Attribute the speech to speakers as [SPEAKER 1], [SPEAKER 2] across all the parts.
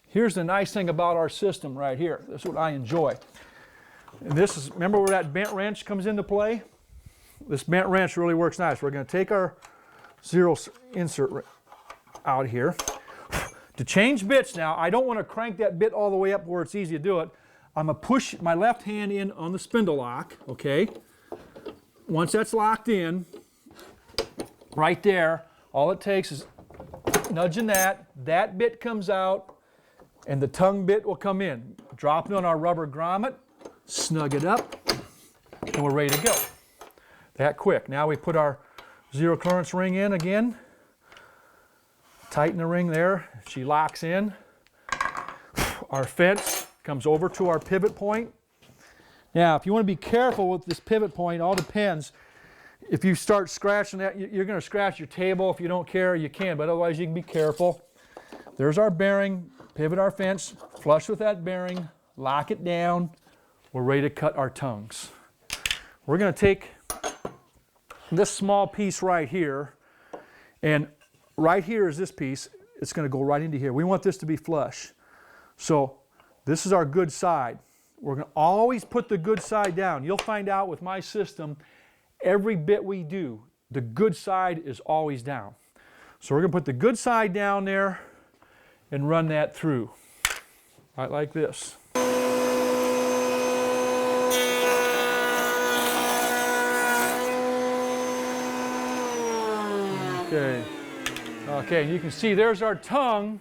[SPEAKER 1] Here's the nice thing about our system right here. This is what I enjoy. And this is, remember where that bent wrench comes into play? This bent wrench really works nice. We're going to take our zero insert out here. To change bits now, I don't want to crank that bit all the way up where it's easy to do it. I'm going to push my left hand in on the spindle lock, okay? Once that's locked in, right there, all it takes is nudging that bit comes out, and the tongue bit will come in. Drop it on our rubber grommet, snug it up, and we're ready to go. That quick. Now we put our zero clearance ring in again. Tighten the ring there. She locks in. Our fence comes over to our pivot point. Now, if you want to be careful with this pivot point, all depends. If you start scratching that, you're going to scratch your table. If you don't care, you can, but otherwise you can be careful. There's our bearing. Pivot our fence, flush with that bearing, lock it down. We're ready to cut our tongues. We're going to take this small piece right here, and right here is this piece. It's going to go right into here. We want this to be flush. So this is our good side. We're going to always put the good side down. You'll find out with my system, every bit we do, the good side is always down. So we're going to put the good side down there and run that through, right like this. Okay, you can see there's our tongue.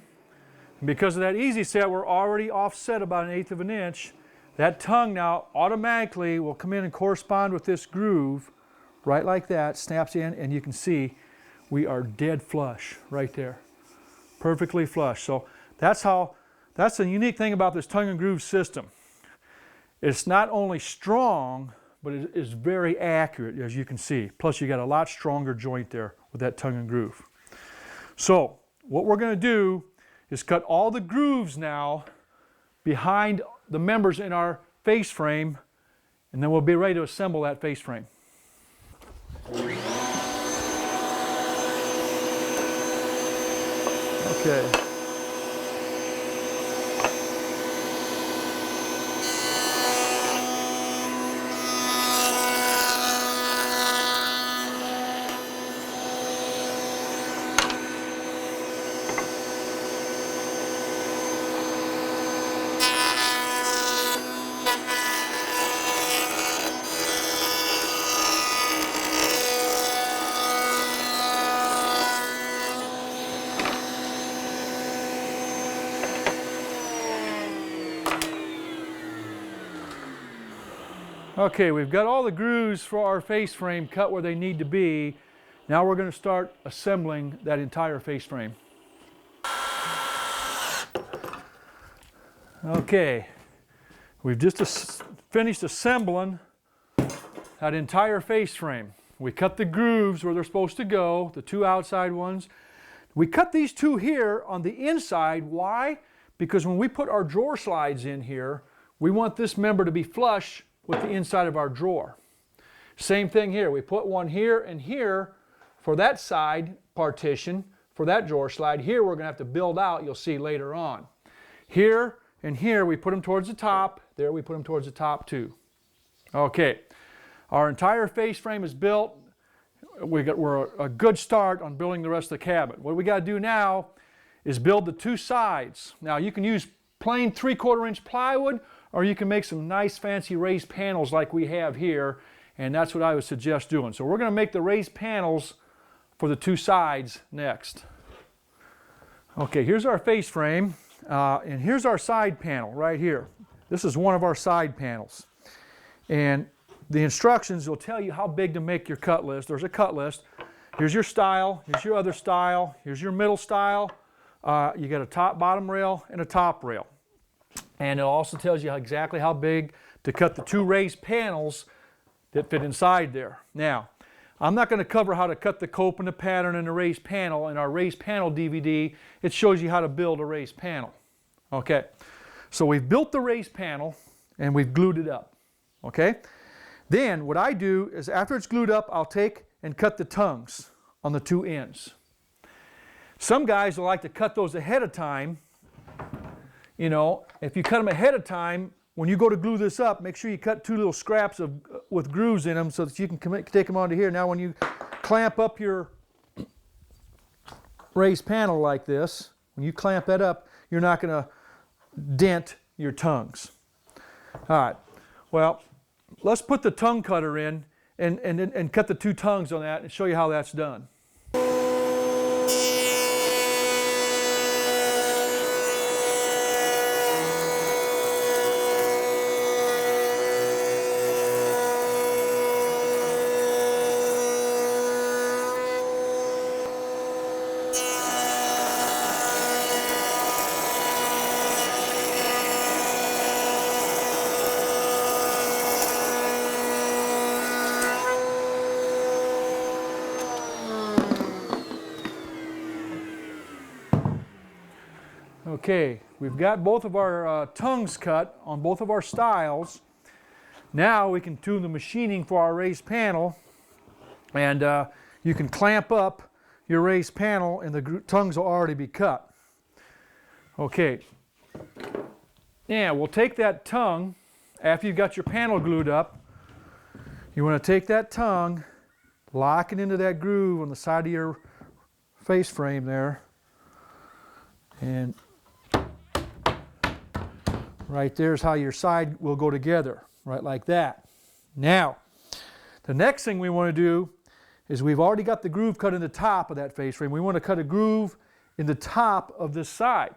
[SPEAKER 1] Because of that easy set, we're already offset about 1/8 of an inch. That tongue now automatically will come in and correspond with this groove, right like that, snaps in, and you can see we are dead flush right there. Perfectly flush. So that's the unique thing about this tongue and groove system. It's not only strong, but it is very accurate, as you can see. Plus you got a lot stronger joint there with that tongue and groove. So what we're going to do is cut all the grooves now behind the members in our face frame, and then we'll be ready to assemble that face frame. Okay. Okay, we've got all the grooves for our face frame cut where they need to be. Now we're going to start assembling that entire face frame. Okay, we've just finished assembling that entire face frame. We cut the grooves where they're supposed to go, the two outside ones. We cut these two here on the inside. Why? Because when we put our drawer slides in here, we want this member to be flush with the inside of our drawer. Same thing here. We put one here and here for that side partition, for that drawer slide. Here we're going to have to build out, you'll see later on. Here and here we put them towards the top. There we put them towards the top too. Okay, our entire face frame is built. We're a good start on building the rest of the cabinet. What we got to do now is build the two sides. Now you can use plain 3/4 inch plywood, or you can make some nice fancy raised panels like we have here, and that's what I would suggest doing. So we're going to make the raised panels for the two sides next. Okay, here's our face frame, and here's our side panel right here. This is one of our side panels. And the instructions will tell you how big to make your cut list. There's a cut list. Here's your style, here's your other style, here's your middle style. You got a top, bottom rail, and a top rail. And it also tells you exactly how big to cut the two raised panels that fit inside there. Now, I'm not going to cover how to cut the cope and the pattern and the raised panel. In our raised panel DVD, it shows you how to build a raised panel. Okay, so we've built the raised panel and we've glued it up. Okay, then what I do is after it's glued up, I'll take and cut the tongues on the two ends. Some guys will like to cut those ahead of time. You know, if you cut them ahead of time, when you go to glue this up, make sure you cut 2 little scraps with grooves in them so that you can take them onto here. Now when you clamp up your raised panel like this, when you clamp that up, you're not going to dent your tongues. All right, well, let's put the tongue cutter in and cut the 2 tongues on that and show you how that's done. Okay, we've got both of our tongues cut on both of our styles. Now we can tune the machining for our raised panel, and you can clamp up your raised panel and the tongues will already be cut. Okay, yeah, we'll take that tongue after you've got your panel glued up. You want to take that tongue, lock it into that groove on the side of your face frame there, and right there's how your side will go together, right like that. Now, the next thing we want to do is we've already got the groove cut in the top of that face frame. We want to cut a groove in the top of this side.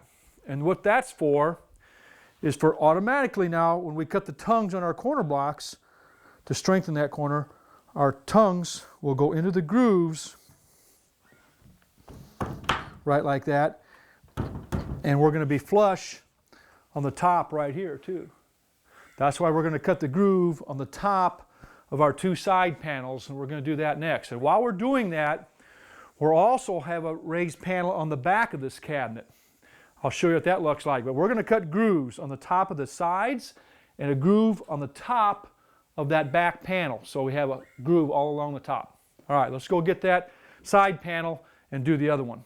[SPEAKER 1] And what that's for is for automatically now, when we cut the tongues on our corner blocks, to strengthen that corner, our tongues will go into the grooves, right like that. And we're going to be flush on the top right here too. That's why we're going to cut the groove on the top of our 2 side panels, and we're going to do that next. And while we're doing that, we'll also have a raised panel on the back of this cabinet. I'll show you what that looks like, but we're going to cut grooves on the top of the sides and a groove on the top of that back panel, so we have a groove all along the top. All right, let's go get that side panel and do the other one.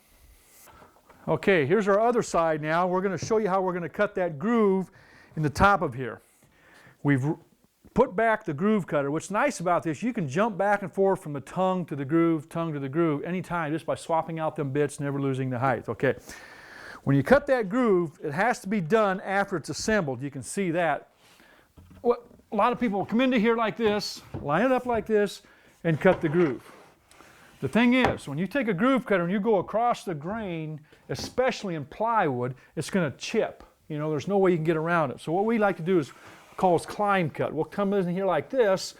[SPEAKER 1] Okay, here's our other side now. We're going to show you how we're going to cut that groove in the top of here. We've put back the groove cutter. What's nice about this, you can jump back and forth from the tongue to the groove anytime just by swapping out them bits, never losing the height. Okay, when you cut that groove, it has to be done after it's assembled. You can see that. A lot of people will come into here like this, line it up like this, and cut the groove. The thing is, when you take a groove cutter and you go across the grain, especially in plywood, it's going to chip. You know, there's no way you can get around it. So what we like to do is call it climb cut. We'll come in here like this,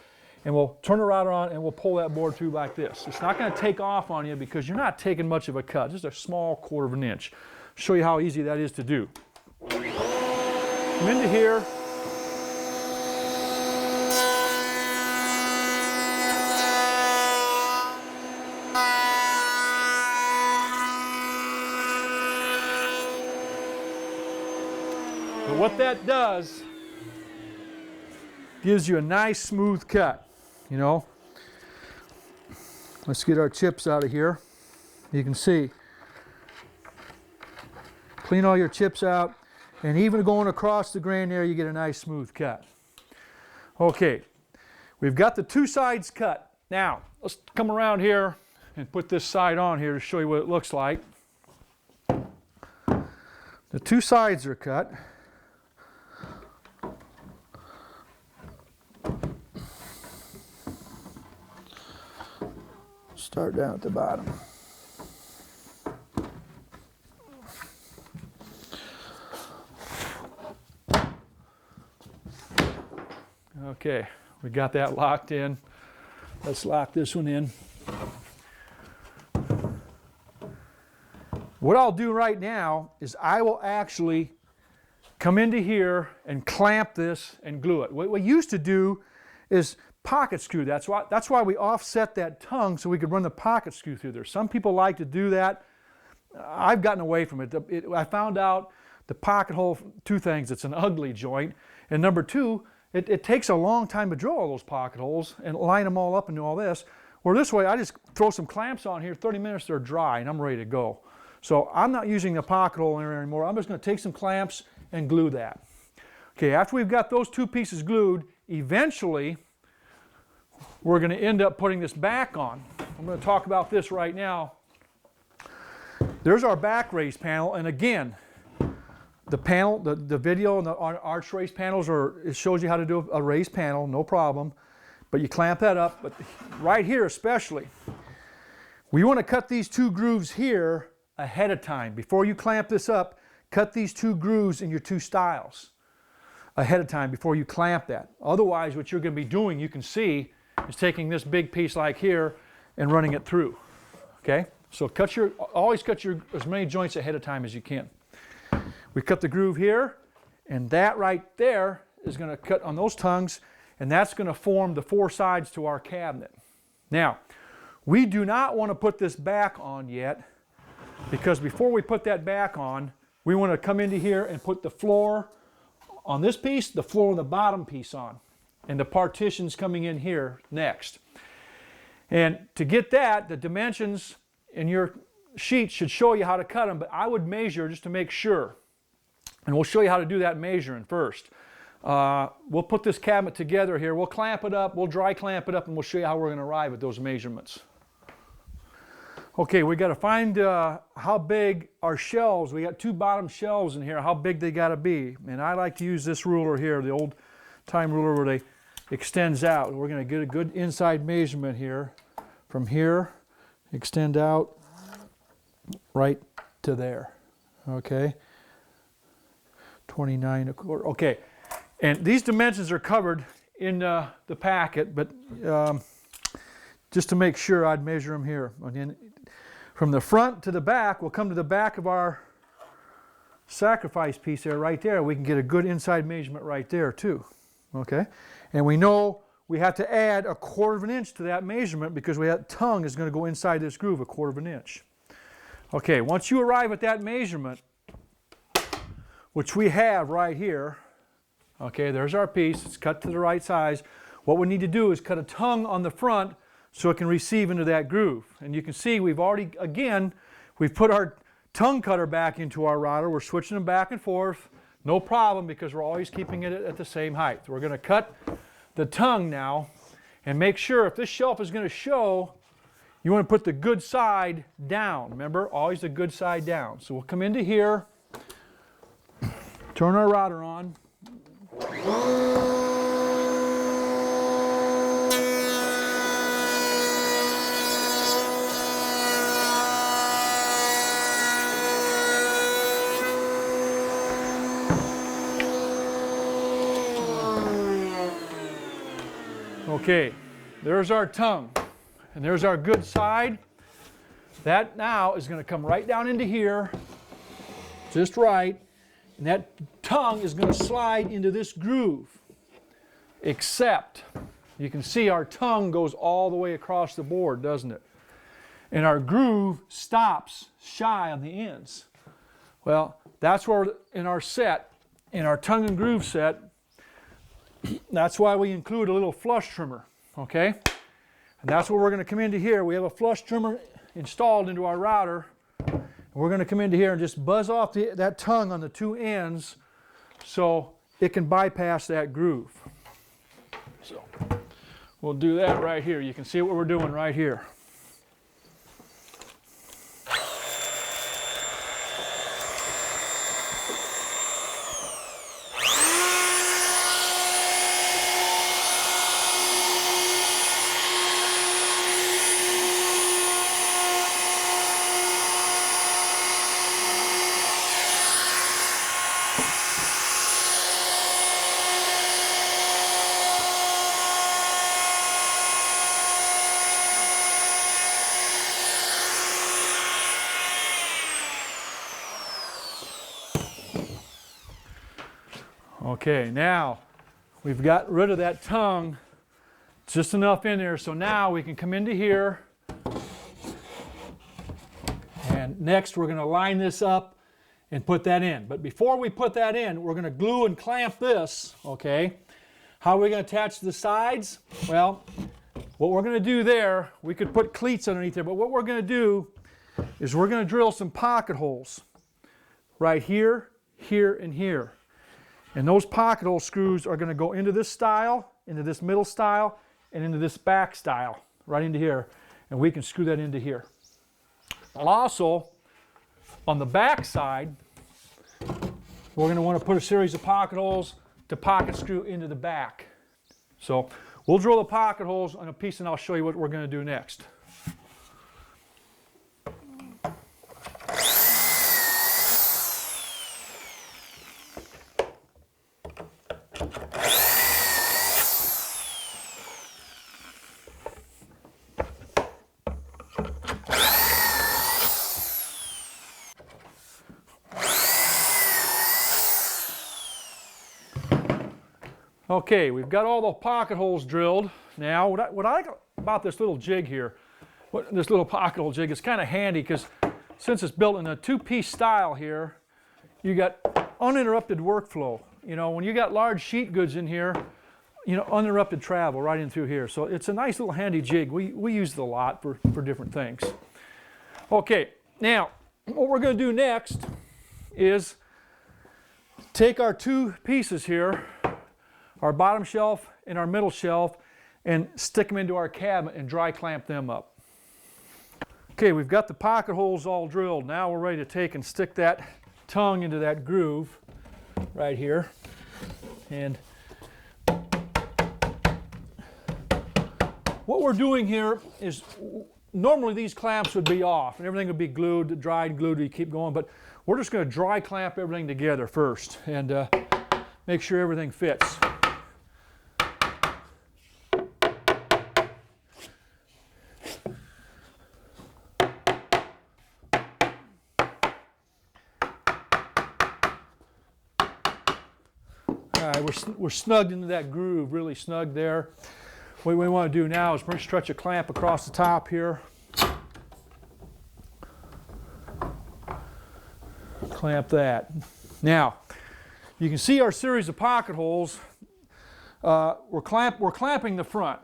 [SPEAKER 1] and we'll turn it right around and we'll pull that board through like this. It's not going to take off on you because you're not taking much of a cut, just a small 1/4 of an inch. I'll show you how easy that is to do. Come into here. But what that does, gives you a nice smooth cut, you know. Let's get our chips out of here. You can see. Clean all your chips out, and even going across the grain there, you get a nice smooth cut. Okay, we've got the 2 sides cut. Now, let's come around here and put this side on here to show you what it looks like. The 2 sides are cut. Start down at the bottom. Okay, we got that locked in. Let's lock this one in. What I'll do right now is I will actually come into here and clamp this and glue it. What we used to do is pocket screw. That's why we offset that tongue so we could run the pocket screw through there. Some people like to do that. I've gotten away from it. I found out the pocket hole, 2 things. It's an ugly joint, and number 2, it takes a long time to drill all those pocket holes and line them all up and do all this. Or this way, I just throw some clamps on here, 30 minutes, they're dry, and I'm ready to go. So I'm not using the pocket hole in there anymore. I'm just going to take some clamps and glue that. Okay, after we've got those two pieces glued, eventually we're going to end up putting this back on. I'm going to talk about this right now. There's our back raise panel, and again, the panel, the video and the arch raise panels it shows you how to do a raised panel, no problem. But you clamp that up. But right here especially, we want to cut these two grooves here ahead of time. Before you clamp this up, cut these two grooves in your two stiles ahead of time before you clamp that. Otherwise, what you're going to be doing, you can see, is taking this big piece like here and running it through. Okay? So always cut as many joints ahead of time as you can. We cut the groove here, and that right there is going to cut on those tongues, and that's going to form the four sides to our cabinet. Now, we do not want to put this back on yet, because before we put that back on, we want to come into here and put the floor on this piece, the floor on the bottom piece on, and the partitions coming in here next. And to get that, the dimensions in your sheet should show you how to cut them, but I would measure just to make sure. And we'll show you how to do that measuring first. We'll put this cabinet together here. We'll clamp it up, we'll dry clamp it up, and we'll show you how we're going to arrive at those measurements. Okay, we got to find how big our shelves, we got two bottom shelves in here, how big they got to be. And I like to use this ruler here, the old time ruler where they extends out. We're going to get a good inside measurement here. From here, extend out right to there. Okay, 29.25. Okay, and these dimensions are covered in the packet, but just to make sure, I'd measure them here. And then from the front to the back, we'll come to the back of our sacrifice piece there, right there. We can get a good inside measurement right there too. Okay, and we know we have to add 1/4 of an inch to that measurement because that tongue is going to go inside this groove 1/4 of an inch. Okay, once you arrive at that measurement, which we have right here, okay, there's our piece, it's cut to the right size. What we need to do is cut a tongue on the front so it can receive into that groove. And you can see we've put our tongue cutter back into our router. We're switching them back and forth, no problem, because we're always keeping it at the same height. We're going to cut the tongue now and make sure if this shelf is going to show, you want to put the good side down. Remember, always the good side down. So we'll come into here, turn our router on. Okay, there's our tongue, and there's our good side. That now is going to come right down into here, just right, and that tongue is going to slide into this groove, except you can see our tongue goes all the way across the board, doesn't it? And our groove stops shy on the ends. Well, that's where in our set, in our tongue and groove set, that's why we include a little flush trimmer, okay? And that's where we're going to come into here. We have a flush trimmer installed into our router. And we're going to come into here and just buzz off that tongue on the two ends so it can bypass that groove. So we'll do that right here. You can see what we're doing right here. Okay, now we've got rid of that tongue, just enough in there, so now we can come into here, and next we're going to line this up and put that in. But before we put that in, we're going to glue and clamp this, okay? How are we going to attach the sides? Well, what we're going to do there, we could put cleats underneath there, but what we're going to do is we're going to drill some pocket holes right here, here, and here. And those pocket hole screws are going to go into this style, into this middle style, and into this back style, right into here. And we can screw that into here. Also, on the back side, we're going to want to put a series of pocket holes to pocket screw into the back. So we'll drill the pocket holes on a piece and I'll show you what we're going to do next. Okay, we've got all the pocket holes drilled. Now, what I like about this little jig here, this little pocket hole jig, is kind of handy because since it's built in a two-piece style here, you got uninterrupted workflow. You know, when you got large sheet goods in here, you know, uninterrupted travel right in through here. So it's a nice little handy jig. We use it a lot for different things. Okay, now, what we're going to do next is take our two pieces here, our bottom shelf and our middle shelf, and stick them into our cabinet and dry clamp them up. Okay, we've got the pocket holes all drilled. Now we're ready to take and stick that tongue into that groove right here. And what we're doing here is, normally these clamps would be off and everything would be glued, dried, glued, you keep going, but we're just going to dry clamp everything together first and make sure everything fits. All right, we're snugged into that groove, really snug there. What we want to do now is stretch a clamp across the top here. Clamp that. Now, you can see our series of pocket holes. We're clamping the front,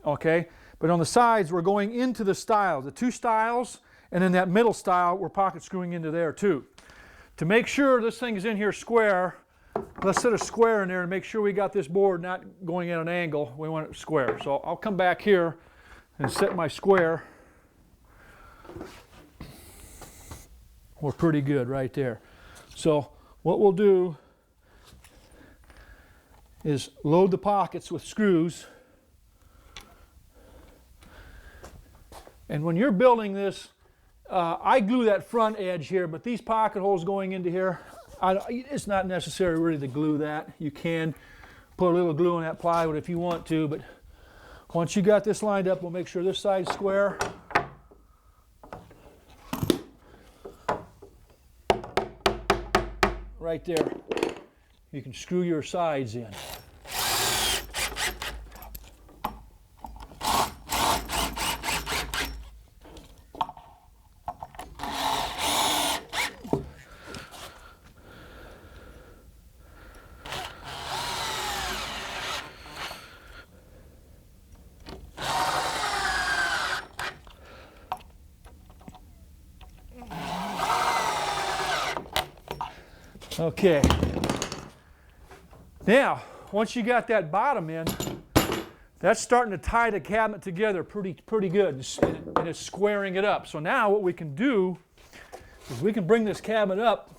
[SPEAKER 1] okay? But on the sides, we're going into the styles, the two styles, and then that middle style, we're pocket screwing into there too. To make sure this thing is in here square, let's set a square in there and make sure we got this board not going at an angle. We want it square. So I'll come back here and set my square. We're pretty good right there. So what we'll do is load the pockets with screws. And when you're building this, I glue that front edge here, but these pocket holes going into here, it's not necessary really to glue that. You can put a little glue on that plywood if you want to, but once you got this lined up, we'll make sure this side's square. Right there. You can screw your sides in. Okay, now once you got that bottom in, that's starting to tie the cabinet together pretty good, and it's squaring it up. So now what we can do is we can bring this cabinet up,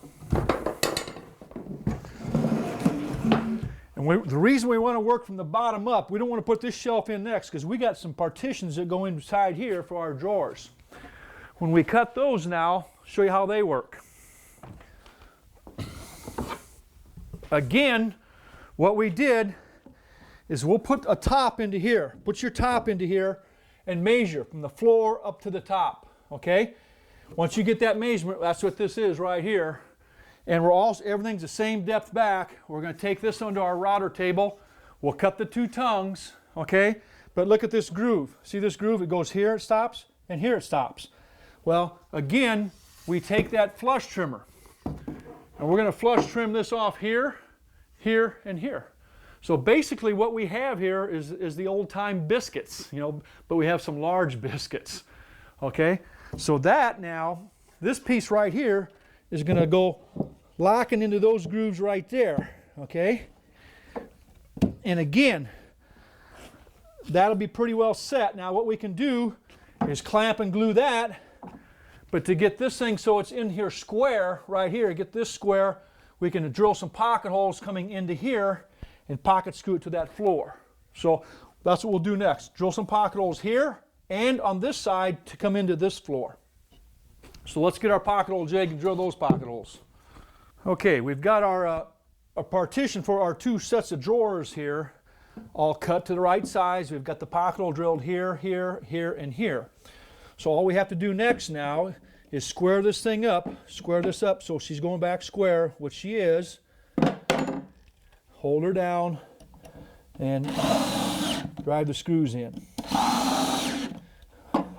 [SPEAKER 1] and the reason we want to work from the bottom up, we don't want to put this shelf in next because we got some partitions that go inside here for our drawers. When we cut those now, I'll show you how they work. Again, what we did is we'll put a top into here. Put your top into here and measure from the floor up to the top, okay? Once you get that measurement, that's what this is right here. And everything's the same depth back. We're going to take this onto our router table. We'll cut the two tongues, okay? But look at this groove. See this groove? It goes here, it stops, and here it stops. Well, again, we take that flush trimmer. And we're going to flush trim this off here, here, and here. So basically what we have here is the old-time biscuits, you know, but we have some large biscuits, okay? So that now, this piece right here is going to go locking into those grooves right there, okay? And again, that'll be pretty well set. Now what we can do is clamp and glue that, but to get this thing so it's in here square, right here, get this square, we can drill some pocket holes coming into here and pocket screw it to that floor. So that's what we'll do next. Drill some pocket holes here and on this side to come into this floor. So let's get our pocket hole jig and drill those pocket holes. Okay, we've got our a partition for our two sets of drawers here, all cut to the right size. We've got the pocket hole drilled here, here, here, and here. So all we have to do next now is square this thing up, square this up so she's going back square, which she is. Hold her down and drive the screws in.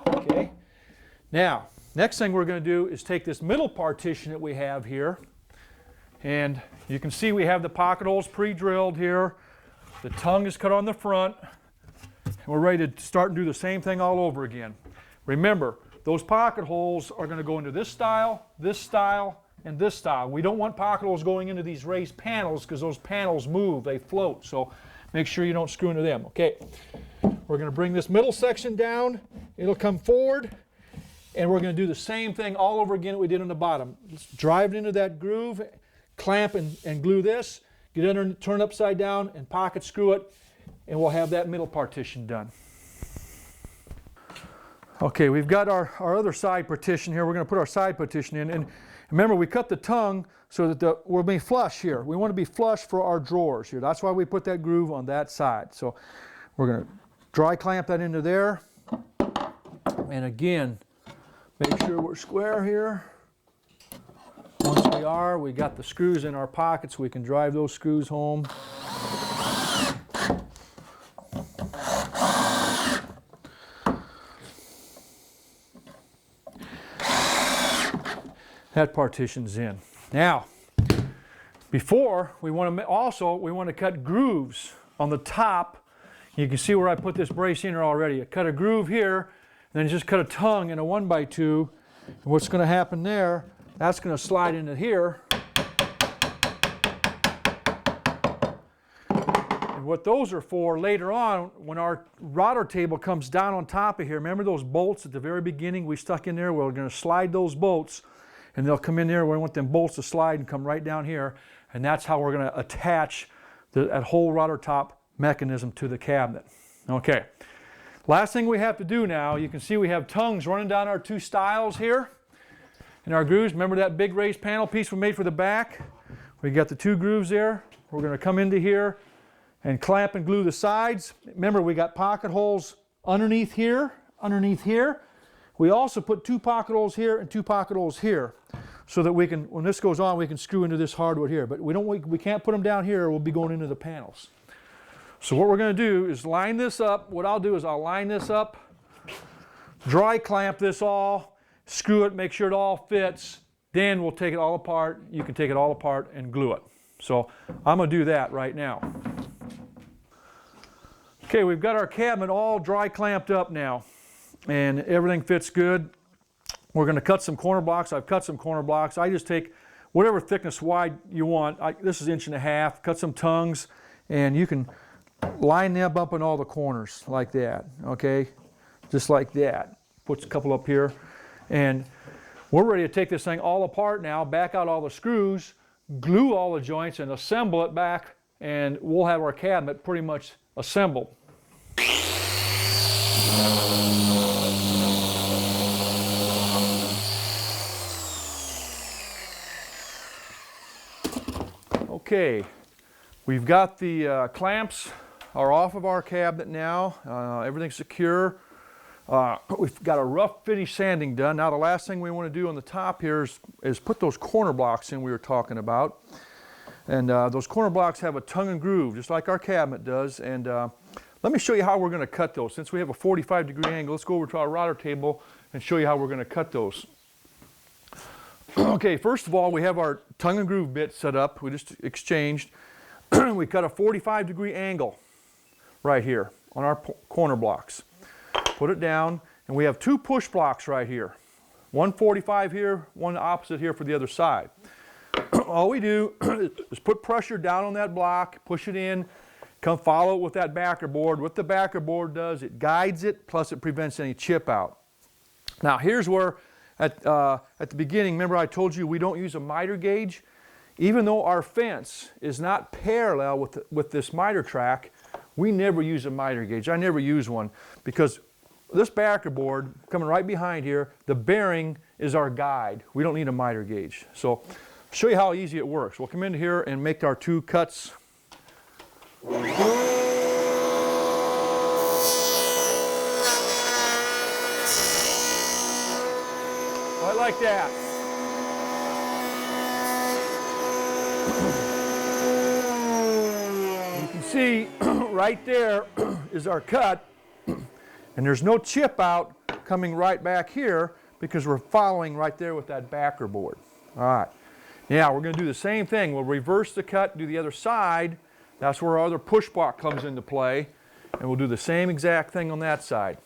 [SPEAKER 1] Okay. Now, next thing we're going to do is take this middle partition that we have here, and you can see we have the pocket holes pre-drilled here. The tongue is cut on the front, and we're ready to start and do the same thing all over again. Remember, those pocket holes are going to go into this style, and this style. We don't want pocket holes going into these raised panels because those panels move, they float, so make sure you don't screw into them. Okay, we're going to bring this middle section down, it'll come forward, and we're going to do the same thing all over again that we did on the bottom. Let's drive it into that groove, clamp and glue this, get under and turn it upside down and pocket screw it, and we'll have that middle partition done. Okay, we've got our other side partition here. We're going to put our side partition in, and remember we cut the tongue so that we'll be flush here. We want to be flush for our drawers here. That's why we put that groove on that side. So we're going to dry clamp that into there, and again, make sure we're square here. Once we are, we got the screws in our pockets. We can drive those screws home. That partition's in. Now, before we want to cut grooves on the top. You can see where I put this brace in here already. I cut a groove here, and then just cut a tongue in a 1x2. And what's going to happen there? That's going to slide into here. And what those are for later on, when our router table comes down on top of here, remember those bolts at the very beginning we stuck in there? We're going to slide those bolts, and they'll come in there. We want them bolts to slide and come right down here, and that's how we're going to attach that whole router top mechanism to the cabinet. Okay, last thing we have to do now, you can see we have tongues running down our two stiles here in our grooves. Remember that big raised panel piece we made for the back? We got the two grooves there. We're going to come into here and clamp and glue the sides. Remember, we got pocket holes underneath here, underneath here. We also put two pocket holes here and two pocket holes here, so that we can, when this goes on, we can screw into this hardwood here. But we can't put them down here, or we'll be going into the panels. So what we're going to do is line this up. What I'll do is I'll line this up, dry clamp this all, screw it, make sure it all fits. Then we'll take it all apart. You can take it all apart and glue it. So I'm going to do that right now. Okay, we've got our cabinet all dry clamped up now, and everything fits good. We're going to cut some corner blocks. I've cut some corner blocks. I just take whatever thickness wide you want. This is 1.5 inches. Cut some tongues, and you can line them up in all the corners like that, okay? Just like that. Put a couple up here. And we're ready to take this thing all apart now, back out all the screws, glue all the joints, and assemble it back, and we'll have our cabinet pretty much assembled. Okay, we've got the clamps are off of our cabinet now. Everything's secure. We've got a rough finish sanding done. Now the last thing we want to do on the top here is put those corner blocks in we were talking about. And those corner blocks have a tongue and groove, just like our cabinet does. And let me show you how we're going to cut those. Since we have a 45-degree angle, let's go over to our router table and show you how we're going to cut those. Okay, first of all, we have our tongue and groove bit set up. We just exchanged. We cut a 45-degree angle right here on our corner blocks. Put it down, and we have two push blocks right here. One 45 here, one opposite here for the other side. All we do is put pressure down on that block, push it in, come follow it with that backer board. What the backer board does, it guides it, plus it prevents any chip out. Now here's where, at the beginning, remember I told you we don't use a miter gauge? Even though our fence is not parallel with this miter track, we never use a miter gauge. I never use one because this backer board coming right behind here, the bearing is our guide. We don't need a miter gauge. So I'll show you how easy it works. We'll come in here and make our 2 cuts. Right like that. You can see right there is our cut, and there's no chip out coming right back here because we're following right there with that backer board. All right. Now we're going to do the same thing. We'll reverse the cut, do the other side. That's where our other push block comes into play, and we'll do the same exact thing on that side.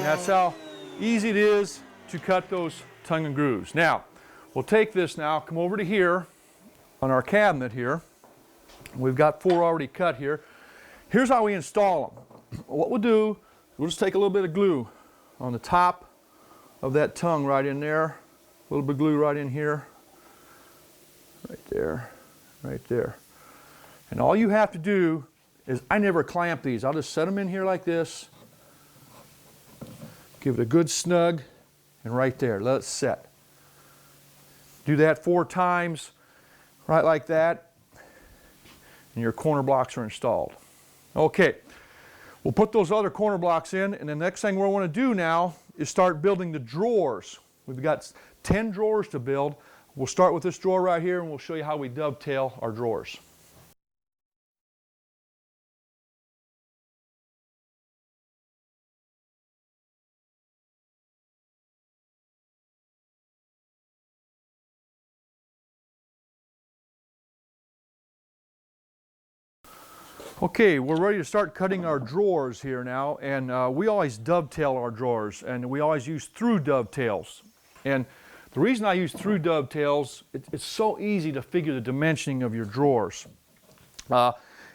[SPEAKER 1] That's how easy it is to cut those tongue and grooves. Now, we'll take this now, come over to here on our cabinet here. We've got 4 already cut here. Here's how we install them. What we'll do, we'll just take a little bit of glue on the top of that tongue right in there. A little bit of glue right in here. Right there, right there. And all you have to do is, I never clamp these. I'll just set them in here like this. Give it a good snug, and right there, let it set. Do that 4 times, right like that, and your corner blocks are installed. Okay, we'll put those other corner blocks in, and the next thing we want to do now is start building the drawers. We've got 10 drawers to build. We'll start with this drawer right here, and we'll show you how we dovetail our drawers. Okay, we're ready to start cutting our drawers here now, and we always dovetail our drawers, and we always use through dovetails. And the reason I use through dovetails, it's so easy to figure the dimensioning of your drawers.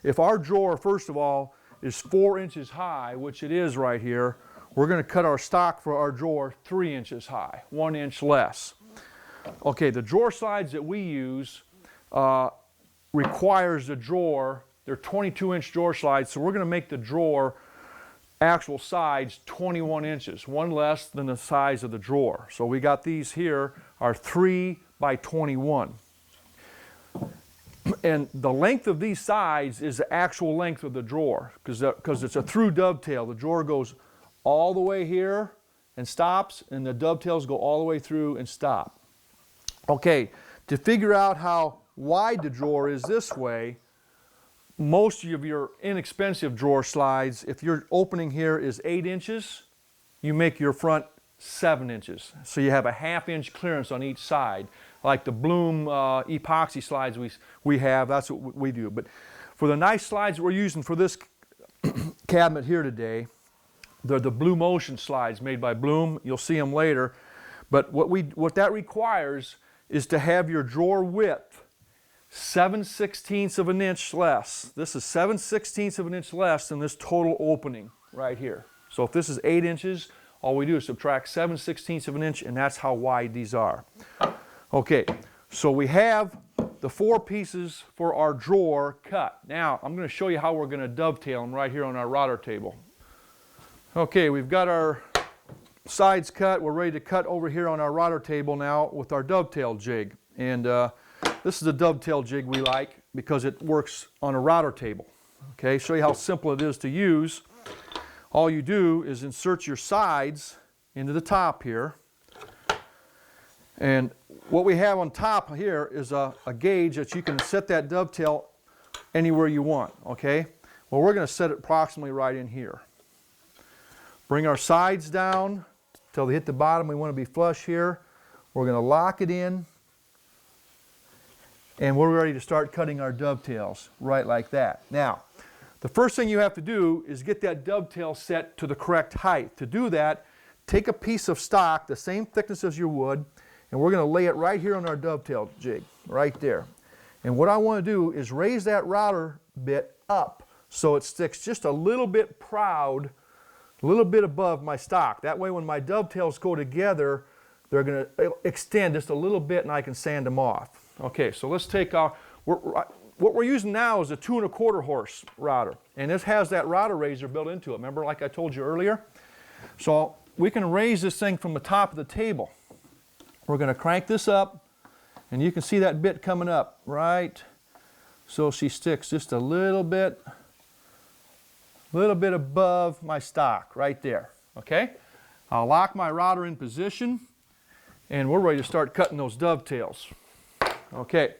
[SPEAKER 1] If our drawer, first of all, is 4 inches high, which it is right here, we're going to cut our stock for our drawer 3 inches high, 1 inch less. Okay, the drawer slides that we use requires the drawer. They're 22-inch drawer slides, so we're going to make the drawer actual sides 21 inches, one less than the size of the drawer. So we got these here are 3 by 21. And the length of these sides is the actual length of the drawer because it's a through dovetail. The drawer goes all the way here and stops, and the dovetails go all the way through and stop. Okay, to figure out how wide the drawer is this way, most of your inexpensive drawer slides, if your opening here is 8 inches, you make your front 7 inches. So you have a 1/2 inch clearance on each side. Like the Bloom epoxy slides we have, that's what we do. But for the nice slides that we're using for this cabinet here today, they're the Blue Motion slides made by Bloom. You'll see them later. But what that requires is to have your drawer width 7/16 of an inch less. This is 7/16 of an inch less than this total opening right here. So if this is 8 inches, all we do is subtract 7/16 of an inch, and that's how wide these are. Okay, so we have the 4 pieces for our drawer cut. Now, I'm going to show you how we're going to dovetail them right here on our router table. Okay, we've got our sides cut. We're ready to cut over here on our router table now with our dovetail jig. And this is a dovetail jig we like because it works on a router table. Okay, show you how simple it is to use. All you do is insert your sides into the top here. And what we have on top here is a gauge that you can set that dovetail anywhere you want, okay? Well, we're going to set it approximately right in here. Bring our sides down till they hit the bottom. We want to be flush here. We're going to lock it in, and we're ready to start cutting our dovetails, right like that. Now, the first thing you have to do is get that dovetail set to the correct height. To do that, take a piece of stock, the same thickness as your wood, and we're going to lay it right here on our dovetail jig, right there. And what I want to do is raise that router bit up so it sticks just a little bit proud, a little bit above my stock. That way when my dovetails go together, they're going to extend just a little bit and I can sand them off. Okay, so let's take our, what we're using now is a 2 1/4 horse router. And this has that router raiser built into it. Remember, like I told you earlier? So we can raise this thing from the top of the table. We're going to crank this up, and you can see that bit coming up, right? So she sticks just a little bit above my stock, right there, okay? I'll lock my router in position, and we're ready to start cutting those dovetails. Okay.